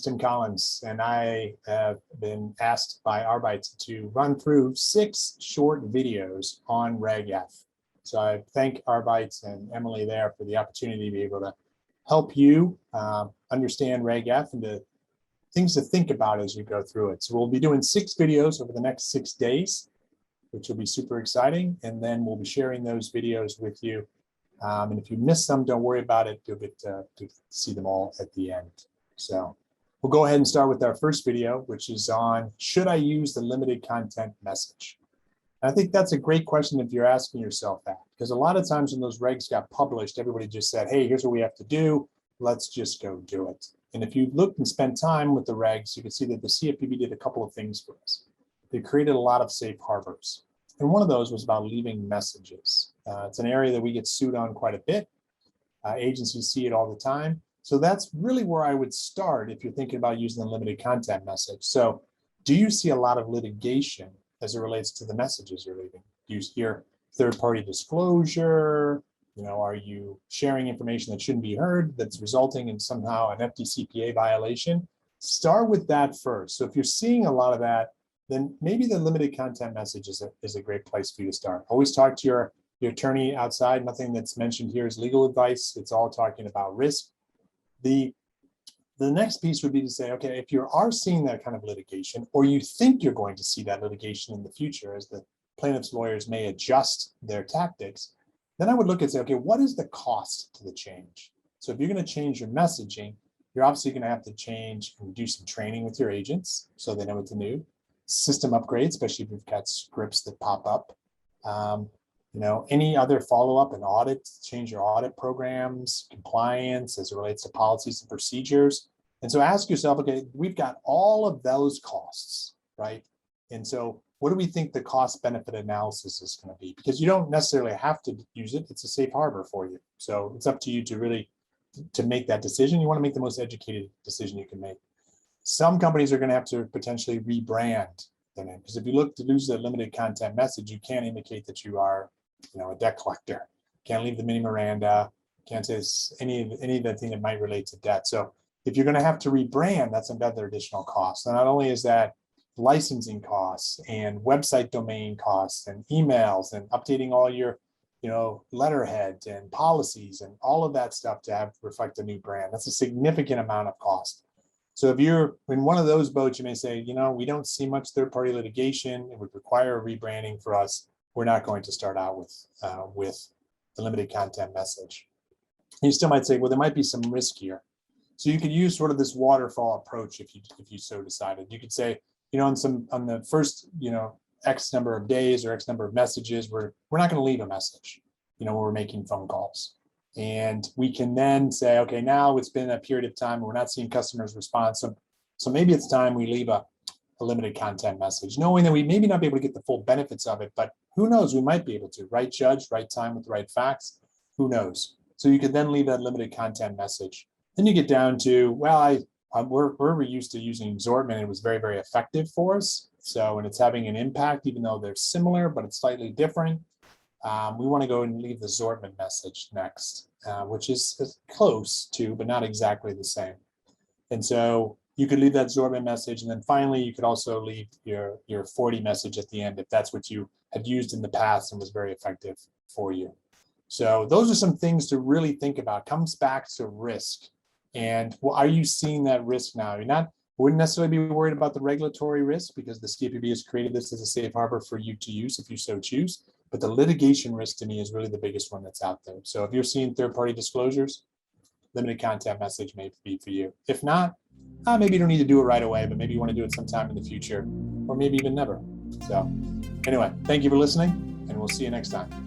Tim Collins, and I have been asked by Arbeit to run through 6 short videos on Reg F. So I thank Arbeit and Emily there for the opportunity to be able to help you understand Reg F and the things to think about as you go through it. So we'll be doing 6 videos over the next 6 days, which will be super exciting. And then we'll be sharing those videos with you. And if you miss them, don't worry about it. You'll get to see them all at the end. So we'll go ahead and start with our first video, which is on, should I use the limited content message? And I think that's a great question if you're asking yourself that, because a lot of times when those regs got published, everybody just said, hey, here's what we have to do. Let's just go do it. And if you look and spend time with the regs, you can see that the CFPB did a couple of things for us. They created a lot of safe harbors. And one of those was about leaving messages. It's an area that we get sued on quite a bit. Agencies see it all the time. So that's really where I would start if you're thinking about using the limited content message. So do you see a lot of litigation as it relates to the messages you're leaving? Do you hear third-party disclosure? Are you sharing information that shouldn't be heard that's resulting in somehow an FDCPA violation? Start with that first. So if you're seeing a lot of that, then maybe the limited content message is a great place for you to start. Always talk to your attorney outside. Nothing that's mentioned here is legal advice. It's all talking about risk. The next piece would be to say, okay, if you are seeing that kind of litigation, or you think you're going to see that litigation in the future as the plaintiff's lawyers may adjust their tactics, then I would look and say, okay, what is the cost to the change? So if you're going to change your messaging, you're obviously going to have to change and do some training with your agents so they know what to do. System upgrades, especially if you've got scripts that pop up. Any other follow-up and audit, change your audit programs, compliance as it relates to policies and procedures. And so ask yourself, okay, we've got all of those costs, right? And so what do we think the cost benefit analysis is going to be? Because you don't necessarily have to use it. It's a safe harbor for you. So it's up to you to really to make that decision. You want to make the most educated decision you can make. Some companies are going to have to potentially rebrand their name, because if you look to use the limited content message, you can't indicate that you are a debt collector. Can't leave the mini Miranda, can't say any of the thing that might relate to debt. So if you're going to have to rebrand, that's another additional cost. And not only is that licensing costs and website domain costs and emails and updating all your letterhead and policies and all of that stuff to have reflect a new brand. That's a significant amount of cost. So if you're in one of those boats, you may say, we don't see much third-party litigation. It would require a rebranding for us. We're not going to start out with the limited content message. You still might say, well, there might be some risk here. So you could use sort of this waterfall approach if you so decided. You could say, on the first, X number of days or X number of messages, we're not going to leave a message, when we're making phone calls. And we can then say, okay, now it's been a period of time, we're not seeing customers respond. So maybe it's time we leave a limited content message, knowing that we maybe not be able to get the full benefits of it, but who knows, we might be able to. Right judge, right time with the right facts, who knows? So you could then leave that limited content message. Then you get down to, well, we're used to using Zortman. It was very, very effective for us. So, and it's having an impact, even though they're similar, but it's slightly different. We want to go and leave the Zortman message next, which is close to, but not exactly the same. And so you could leave that Zortman message, and then finally you could also leave your 40 message at the end if that's what you had used in the past and was very effective for you. So those are some things to really think about. Comes back to risk. And are you seeing that risk now? Wouldn't necessarily be worried about the regulatory risk, because the CFPB has created this as a safe harbor for you to use if you so choose. But the litigation risk to me is really the biggest one that's out there. So if you're seeing third-party disclosures, limited content message may be for you. If not, maybe you don't need to do it right away, but maybe you want to do it sometime in the future, or maybe even never. So anyway, thank you for listening, and we'll see you next time.